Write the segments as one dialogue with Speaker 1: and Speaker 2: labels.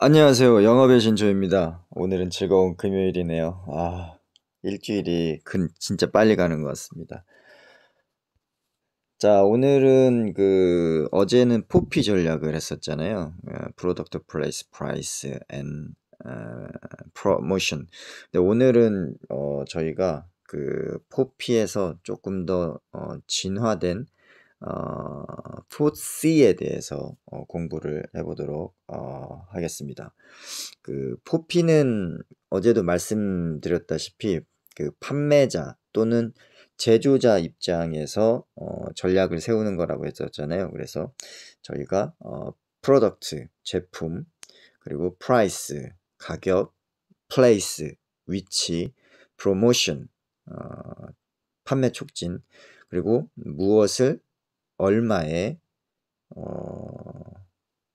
Speaker 1: 안녕하세요. 영업의 신조입니다. 오늘은 즐거운 금요일이네요. 일주일이 진짜 빨리 가는 것 같습니다. 자, 오늘은 어제는 포피 전략을 했었잖아요. Product Place, Price and Promotion. 근데 오늘은 저희가 포피에서 조금 더 진화된 4C에 대해서 공부를 해보도록 하겠습니다. 포피는 어제도 말씀드렸다시피 판매자 또는 제조자 입장에서 전략을 세우는 거라고 했었잖아요. 그래서 저희가 프로덕트, 제품, 그리고 프라이스, 가격, 플레이스, 위치, 프로모션, 판매 촉진, 그리고 무엇을 얼마에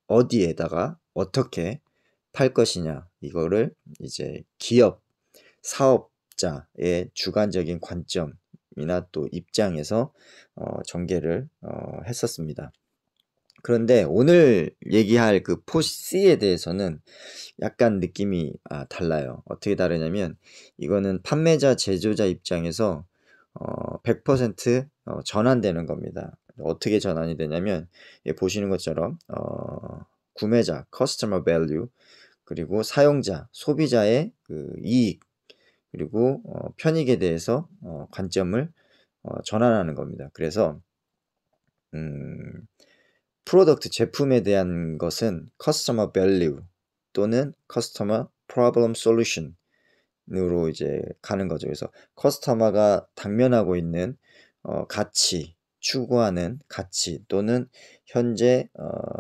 Speaker 1: 어디에다가 어떻게 팔 것이냐, 이거를 이제 기업, 사업자의 주관적인 관점이나 또 입장에서 전개를 했었습니다. 그런데 오늘 얘기할 포C에 대해서는 약간 느낌이 달라요. 어떻게 다르냐면 이거는 판매자, 제조자 입장에서 100% 전환되는 겁니다. 어떻게 전환이 되냐면 보시는 것처럼 구매자, customer value, 그리고 사용자, 소비자의 이익, 그리고 편익에 대해서 관점을 전환하는 겁니다. 그래서 프로덕트, 제품에 대한 것은 customer value 또는 customer problem solution 으로 이제 가는 거죠. 그래서 커스터머가 당면하고 있는 가치, 추구하는 가치 또는 현재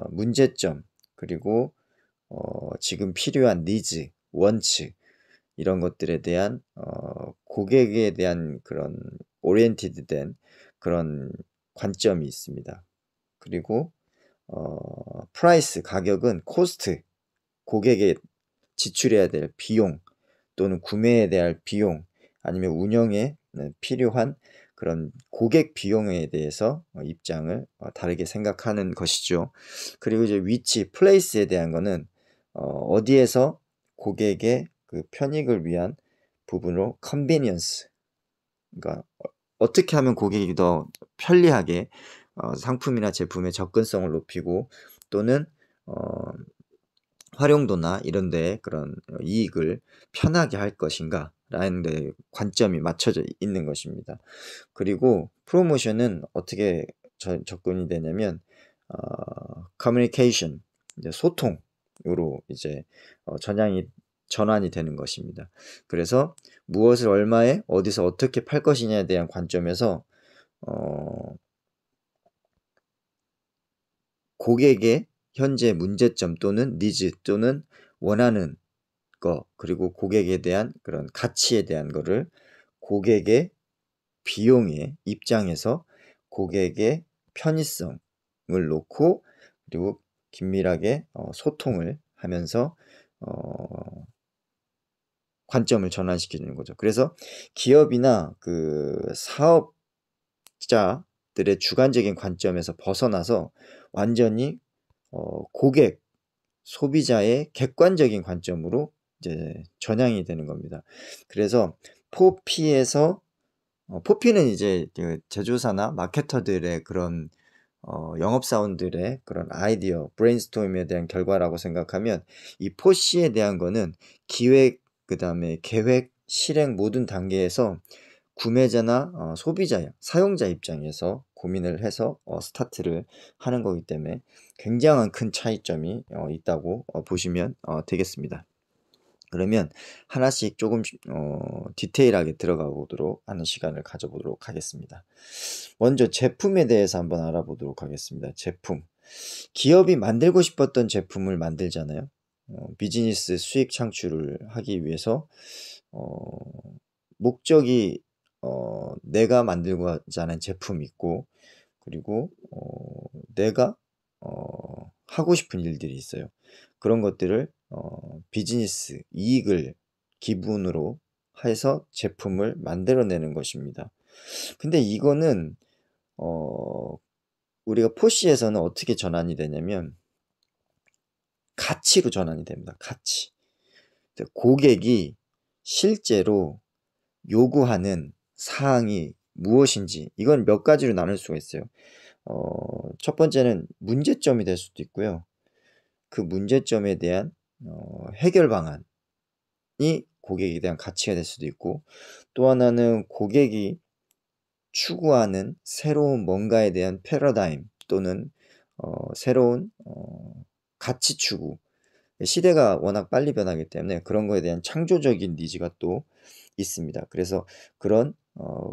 Speaker 1: 문제점, 그리고 지금 필요한 니즈, 원츠, 이런 것들에 대한 고객에 대한 그런 오리엔티드 된 그런 관점이 있습니다. 그리고 프라이스, 가격은 코스트, 고객에 지출해야 될 비용 또는 구매에 대한 비용, 아니면 운영에 필요한 그런 고객 비용에 대해서 입장을 다르게 생각하는 것이죠. 그리고 이제 위치, 플레이스에 대한 거는 어디에서 고객의 편익을 위한 부분으로 컨비니언스, 그러니까 어떻게 하면 고객이 더 편리하게 상품이나 제품의 접근성을 높이고 또는 활용도나 이런 데 그런 이익을 편하게 할 것인가 라는 데 관점이 맞춰져 있는 것입니다. 그리고 프로모션은 어떻게 접근이 되냐면 커뮤니케이션, 이제 소통으로 이제 전환이 되는 것입니다. 그래서 무엇을 얼마에 어디서 어떻게 팔 것이냐에 대한 관점에서 고객의 현재 문제점 또는 니즈 또는 원하는 거, 그리고 고객에 대한 그런 가치에 대한 거를 고객의 비용의 입장에서 고객의 편의성을 놓고, 그리고 긴밀하게 소통을 하면서 관점을 전환시키는 거죠. 그래서 기업이나 사업자들의 주관적인 관점에서 벗어나서 완전히 고객, 소비자의 객관적인 관점으로 이제 전향이 되는 겁니다. 그래서 포피는 이제 제조사나 마케터들의 그런 영업사원들의 그런 아이디어, 브레인스토밍에 대한 결과라고 생각하면, 이 포시에 대한 거는 기획, 그 다음에 계획, 실행 모든 단계에서 구매자나 소비자, 사용자 입장에서 고민을 해서 스타트를 하는 거기 때문에 굉장한 큰 차이점이 있다고 보시면 되겠습니다. 그러면 하나씩 조금 디테일하게 들어가 보도록 하는 시간을 가져보도록 하겠습니다. 먼저 제품에 대해서 한번 알아보도록 하겠습니다. 제품. 기업이 만들고 싶었던 제품을 만들잖아요. 비즈니스 수익 창출을 하기 위해서 목적이 내가 만들고자 하는 제품이 있고, 그리고 내가 하고 싶은 일들이 있어요. 그런 것들을 비즈니스 이익을 기분으로 해서 제품을 만들어내는 것입니다. 근데 이거는 우리가 포시에서는 어떻게 전환이 되냐면, 가치로 전환이 됩니다. 가치. 고객이 실제로 요구하는 사항이 무엇인지, 이건 몇 가지로 나눌 수가 있어요. 첫 번째는 문제점이 될 수도 있고요. 그 문제점에 대한 해결 방안이 고객에 대한 가치가 될 수도 있고, 또 하나는 고객이 추구하는 새로운 뭔가에 대한 패러다임 또는 새로운 가치 추구. 시대가 워낙 빨리 변하기 때문에 그런 거에 대한 창조적인 니즈가 또 있습니다. 그래서 그런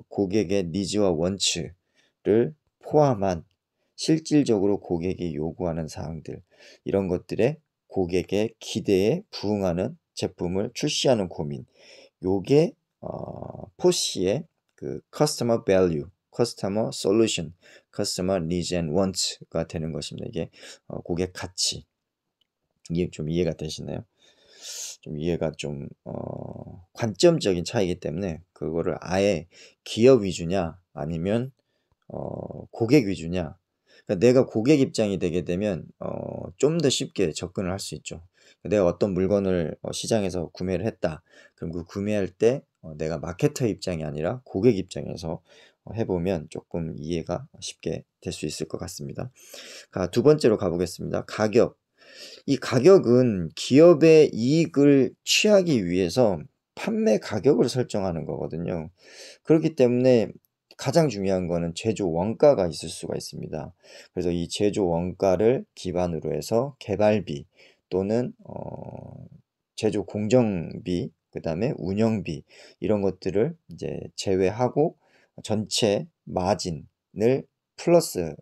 Speaker 1: 고객의 니즈와 원칙을 포함한 실질적으로 고객이 요구하는 사항들, 이런 것들에 고객의 기대에 부응하는 제품을 출시하는 고민, 요게 포시의 그 Customer Value, Customer Solution, Customer Needs and Wants가 되는 것입니다. 이게 고객 가치. 이게 좀 이해가 되시나요? 좀 이해가 좀 관점적인 차이기 때문에 그거를 아예 기업 위주냐 아니면 고객 위주냐. 그러니까 내가 고객 입장이 되게 되면 좀 더 쉽게 접근을 할 수 있죠. 내가 어떤 물건을 시장에서 구매를 했다. 그럼 그 구매할 때 내가 마케터 입장이 아니라 고객 입장에서 해보면 조금 이해가 쉽게 될 수 있을 것 같습니다. 두 번째로 가보겠습니다. 가격. 이 가격은 기업의 이익을 취하기 위해서 판매 가격을 설정하는 거거든요. 그렇기 때문에 가장 중요한 거는 제조 원가가 있을 수가 있습니다. 그래서 이 제조 원가를 기반으로 해서 개발비 또는 제조 공정비, 그 다음에 운영비, 이런 것들을 이제 제외하고 전체 마진을 플러스를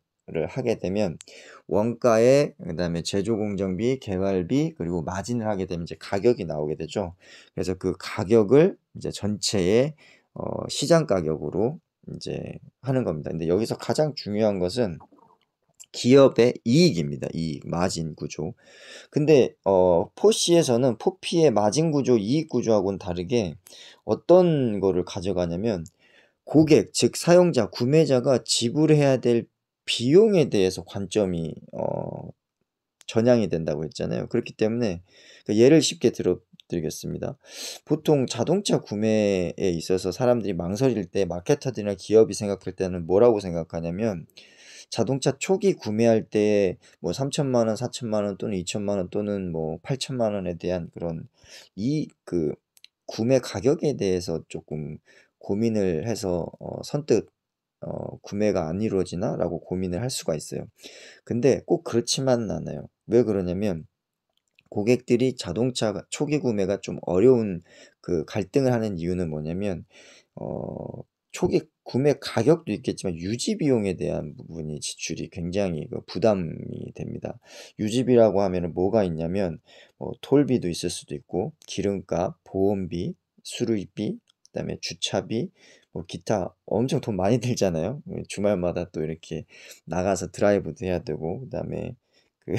Speaker 1: 하게 되면 원가에, 그 다음에 제조 공정비, 개발비, 그리고 마진을 하게 되면 이제 가격이 나오게 되죠. 그래서 그 가격을 이제 전체의 시장 가격으로 이제 하는 겁니다. 근데 여기서 가장 중요한 것은 기업의 이익입니다. 이익, 마진 구조. 근데 포시에서는 포피의 마진 구조, 이익 구조하고는 다르게 어떤 거를 가져가냐면 고객, 즉 사용자, 구매자가 지불해야 될 비용에 대해서 관점이 전향이 된다고 했잖아요. 그렇기 때문에 예를 쉽게 들어드리겠습니다. 보통 자동차 구매에 있어서 사람들이 망설일 때 마케터들이나 기업이 생각할 때는 뭐라고 생각하냐면 자동차 초기 구매할 때 뭐 3천만 원, 4천만 원 또는 2천만 원 또는 뭐 8천만 원에 대한 그런 그 구매 가격에 대해서 조금 고민을 해서 선뜻 구매가 안 이루어지나 라고 고민을 할 수가 있어요. 근데 꼭 그렇지만은 않아요. 왜 그러냐면 고객들이 자동차 초기 구매가 좀 어려운 그 갈등을 하는 이유는 뭐냐면 초기 구매 가격도 있겠지만 유지 비용에 대한 부분이 지출이 굉장히 부담이 됩니다. 유지비라고 하면은 뭐가 있냐면 톨비도 있을 수도 있고 기름값, 보험비, 수리비, 그다음에 주차비, 기타 엄청 돈 많이 들잖아요. 주말마다 또 이렇게 나가서 드라이브도 해야 되고 그다음에 그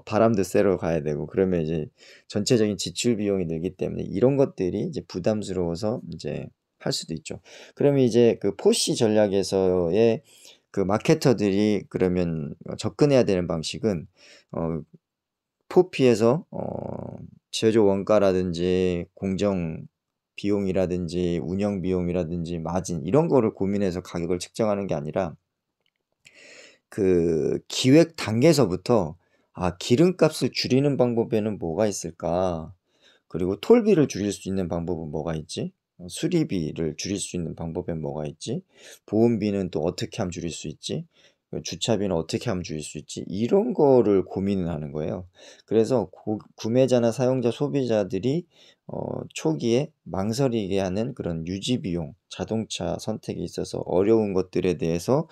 Speaker 1: 바람도 쐬러 가야 되고 그러면 이제 전체적인 지출 비용이 늘기 때문에 이런 것들이 이제 부담스러워서 이제 할 수도 있죠. 그러면 이제 그 포시 전략에서의 그 마케터들이 그러면 접근해야 되는 방식은 포피에서 제조 원가라든지 공정 비용이라든지 운영 비용이라든지 마진 이런 거를 고민해서 가격을 측정하는 게 아니라 그 기획 단계에서부터 기름값을 줄이는 방법에는 뭐가 있을까? 그리고 톨비를 줄일 수 있는 방법은 뭐가 있지? 수리비를 줄일 수 있는 방법엔 뭐가 있지? 보험비는 또 어떻게 하면 줄일 수 있지? 주차비는 어떻게 하면 줄일 수 있지? 이런 거를 고민을 하는 거예요. 그래서 구매자나 사용자, 소비자들이 초기에 망설이게 하는 그런 유지비용, 자동차 선택에 있어서 어려운 것들에 대해서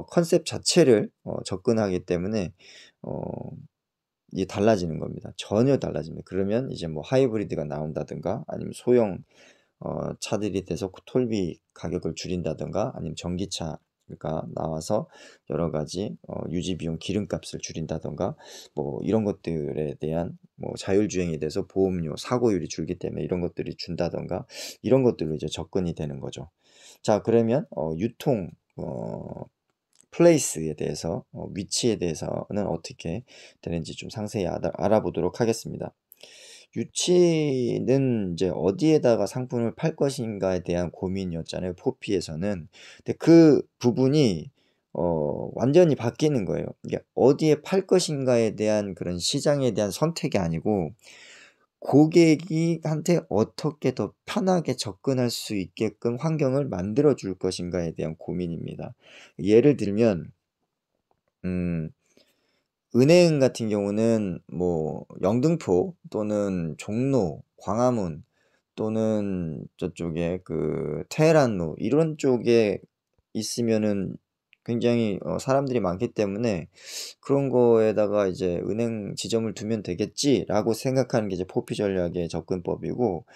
Speaker 1: 컨셉 자체를 접근하기 때문에 이게 달라지는 겁니다. 전혀 달라집니다. 그러면 이제 뭐 하이브리드가 나온다든가 아니면 소형 차들이 돼서 톨비 가격을 줄인다든가 아니면 전기차가 나와서 여러 가지 유지비용 기름값을 줄인다든가 뭐 이런 것들에 대한 뭐 자율주행이 돼서 보험료 사고율이 줄기 때문에 이런 것들이 준다든가 이런 것들로 이제 접근이 되는 거죠. 자, 그러면 유통 플레이스에 대해서 위치에 대해서는 어떻게 되는지 좀 상세히 알아보도록 하겠습니다. 유치는 이제 어디에다가 상품을 팔 것인가에 대한 고민이었잖아요, 포피에서는. 근데 그 부분이 완전히 바뀌는 거예요. 이게 어디에 팔 것인가에 대한 그런 시장에 대한 선택이 아니고 고객이 한테 어떻게 더 편하게 접근할 수 있게끔 환경을 만들어 줄 것인가에 대한 고민입니다. 예를 들면 음 은행 같은 경우는 뭐 영등포 또는 종로, 광화문 또는 저쪽에 그 테헤란로 이런 쪽에 있으면은 굉장히 사람들이 많기 때문에 '그런 거에다가 이제 은행 지점을 두면 되겠지.'라고 생각하는 게 이제 포피 전략의 접근법이고,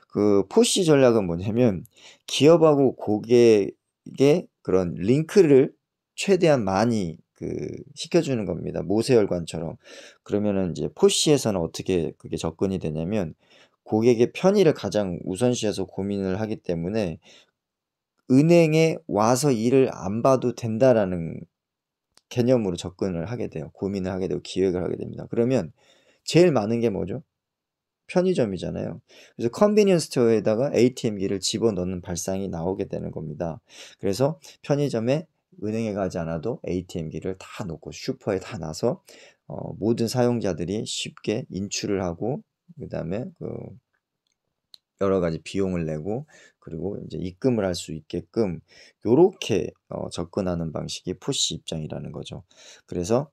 Speaker 1: 그 포시 전략은 뭐냐면 기업하고 고객의 그런 링크를 최대한 많이 시켜주는 겁니다. 모세혈관처럼. 그러면은 이제 포시에서는 어떻게 그게 접근이 되냐면 고객의 편의를 가장 우선시해서 고민을 하기 때문에 은행에 와서 일을 안 봐도 된다라는 개념으로 접근을 하게 돼요. 고민을 하게 되고 기획을 하게 됩니다. 그러면 제일 많은 게 뭐죠? 편의점이잖아요. 그래서 컨비니언스 스토어에다가 ATM기를 집어넣는 발상이 나오게 되는 겁니다. 그래서 편의점에 은행에 가지 않아도 ATM기를 다 놓고 슈퍼에 다 놔서 모든 사용자들이 쉽게 인출을 하고 그다음에 여러 가지 비용을 내고 그리고 이제 입금을 할 수 있게끔 요렇게 접근하는 방식이 포시 입장이라는 거죠. 그래서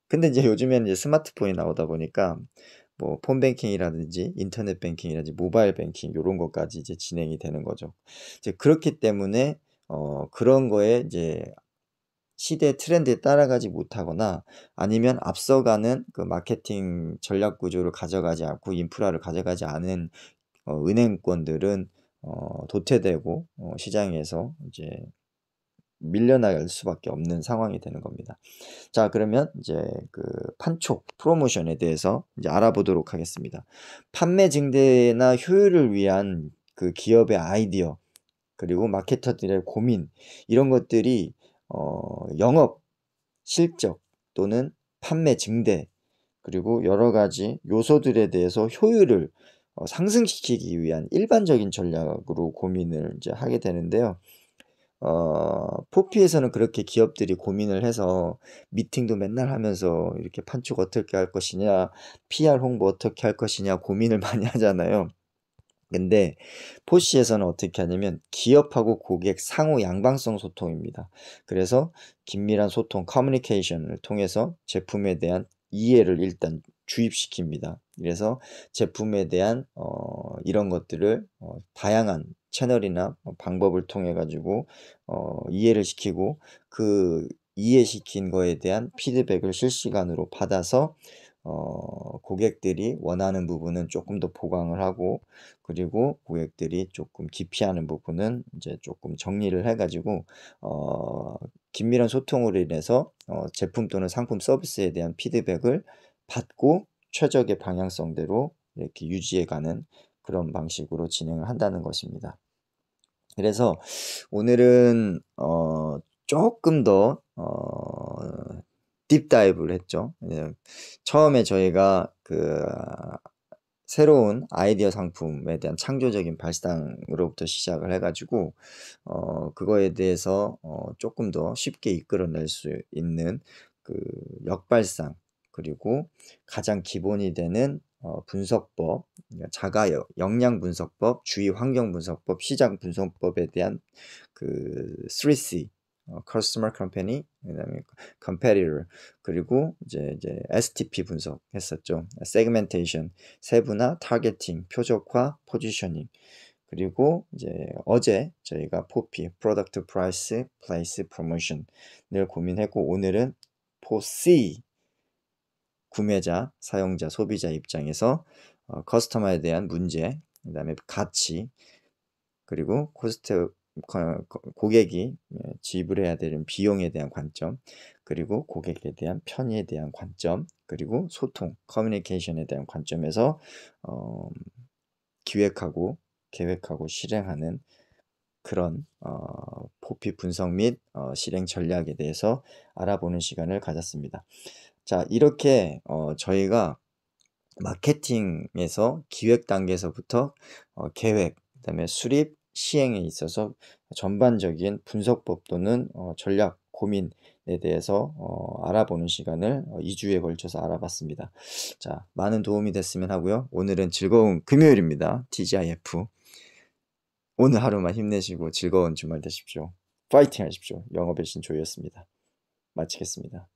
Speaker 1: 근데 이제 요즘에는 이제 스마트폰이 나오다 보니까 뭐 폰뱅킹이라든지 인터넷 뱅킹이라든지 모바일 뱅킹 요런 것까지 이제 진행이 되는 거죠. 이제 그렇기 때문에 그런 거에 이제 시대 트렌드에 따라가지 못하거나 아니면 앞서가는 그 마케팅 전략 구조를 가져가지 않고 인프라를 가져가지 않은 은행권들은 도태되고 시장에서 이제 밀려날 수밖에 없는 상황이 되는 겁니다. 자, 그러면 이제 그 판촉, 프로모션에 대해서 이제 알아보도록 하겠습니다. 판매 증대나 효율을 위한 그 기업의 아이디어, 그리고 마케터들의 고민, 이런 것들이 영업 실적 또는 판매 증대, 그리고 여러 가지 요소들에 대해서 효율을 상승시키기 위한 일반적인 전략으로 고민을 이제 하게 되는데요. 포피에서는 그렇게 기업들이 고민을 해서 미팅도 맨날 하면서 이렇게 판촉 어떻게 할 것이냐, PR 홍보 어떻게 할 것이냐 고민을 많이 하잖아요. 근데 포시에서는 어떻게 하냐면 기업하고 고객 상호 양방성 소통입니다. 그래서 긴밀한 소통, 커뮤니케이션을 통해서 제품에 대한 이해를 일단 주입시킵니다. 그래서 제품에 대한 이런 것들을 다양한 채널이나 방법을 통해 가지고 이해를 시키고 그 이해시킨 거에 대한 피드백을 실시간으로 받아서 고객들이 원하는 부분은 조금 더 보강을 하고 그리고 고객들이 조금 기피하는 부분은 이제 조금 정리를 해 가지고 긴밀한 소통으로 인해서 제품 또는 상품 서비스에 대한 피드백을 받고 최적의 방향성대로 이렇게 유지해 가는 그런 방식으로 진행을 한다는 것입니다. 그래서 오늘은 조금 더 딥다이브를 했죠. 처음에 저희가 새로운 아이디어 상품에 대한 창조적인 발상으로부터 시작을 해 가지고 그거에 대해서 조금 더 쉽게 이끌어낼 수 있는 그 역발상, 그리고 가장 기본이 되는 분석법, 그러니까 자가 역량 분석법, 주위 환경 분석법, 시장 분석법에 대한 그 3C, Customer Company, 그다음에 Competitor, 그리고 이제 STP 분석했었죠. Segmentation, 세분화, 타겟팅, 표적화, 포지셔닝. 그리고 이제 어제 저희가 포피, Product Price, Place, Promotion을 고민했고, 오늘은 포C, 구매자, 사용자, 소비자 입장에서 커스터머에 대한 문제, 그다음에 가치, 그리고 코스트, 고객이 지불해야 되는 비용에 대한 관점, 그리고 고객에 대한 편의에 대한 관점, 그리고 소통, 커뮤니케이션에 대한 관점에서 기획하고 계획하고 실행하는 그런 포피 분석 및 실행 전략에 대해서 알아보는 시간을 가졌습니다. 자, 이렇게 저희가 마케팅에서 기획 단계에서부터 계획, 그다음에 수립, 시행에 있어서 전반적인 분석법 또는 전략, 고민에 대해서 알아보는 시간을 2주에 걸쳐서 알아봤습니다. 자, 많은 도움이 됐으면 하고요. 오늘은 즐거운 금요일입니다. TGIF. 오늘 하루만 힘내시고 즐거운 주말 되십시오. 파이팅 하십시오. 영업의 신 조이였습니다. 마치겠습니다.